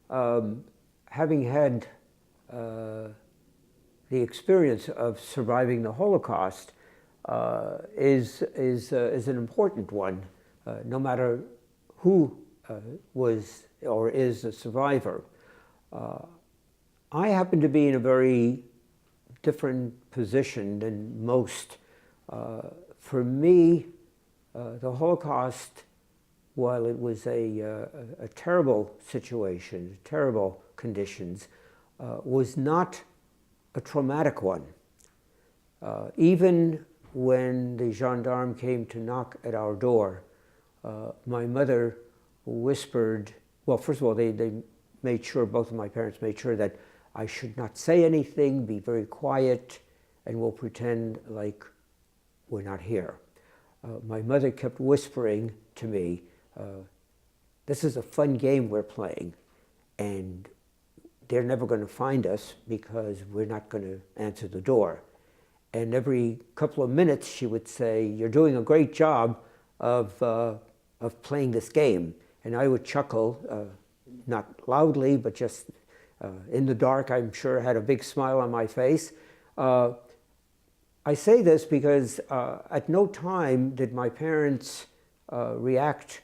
having had the experience of surviving the Holocaust is an important one, no matter who was or is a survivor. I happen to be in a very different position than most. For me, the Holocaust, while it was a terrible situation, terrible conditions, was not a traumatic one. Even when the gendarme came to knock at our door, my mother whispered, well, first of all, they made sure, both of my parents made sure that I should not say anything, be very quiet, and we'll pretend like we're not here. My mother kept whispering to me, this is a fun game we're playing, and they're never going to find us because we're not going to answer the door. And every couple of minutes she would say, you're doing a great job of playing this game. And I would chuckle, not loudly, but just in the dark, I'm sure, had a big smile on my face. I say this because at no time did my parents react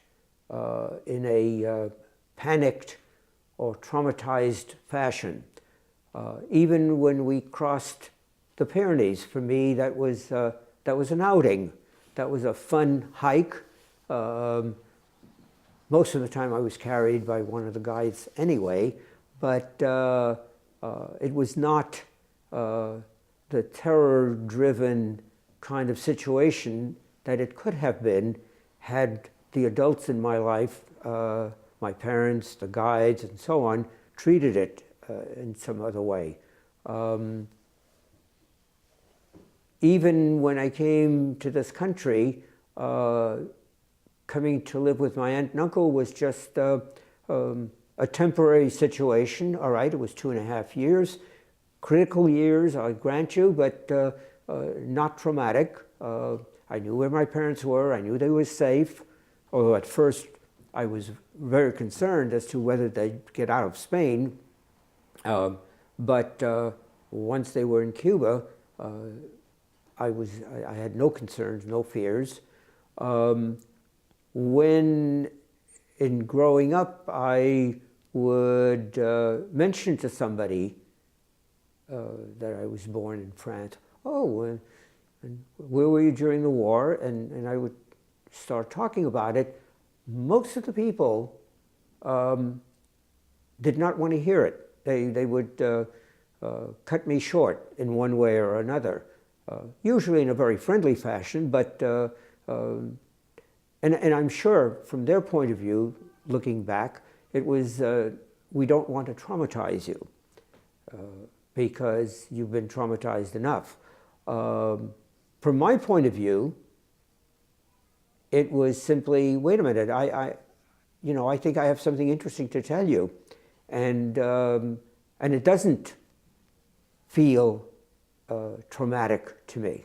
in a panicked or traumatized fashion. Even when we crossed the Pyrenees, for me, that was an outing. That was a fun hike. Most of the time I was carried by one of the guides anyway, but it was not the terror-driven kind of situation that it could have been had the adults in my life, my parents, the guides, and so on, treated it in some other way. Even when I came to this country, coming to live with my aunt and uncle was just a temporary situation. All right, it was 2.5 years. Critical years, I grant you, but not traumatic. I knew where my parents were. I knew they were safe, although at first I was very concerned as to whether they'd get out of Spain. But once they were in Cuba, I had no concerns, no fears. When in growing up, I would mention to somebody that I was born in France. Oh, and where were you during the war? And I would start talking about it. Most of the people did not want to hear it. They would cut me short in one way or another, usually in a very friendly fashion, but and I'm sure from their point of view, looking back, it was, we don't want to traumatize you because you've been traumatized enough. From my point of view, it was simply, wait a minute, I think I have something interesting to tell you. And it doesn't feel traumatic to me.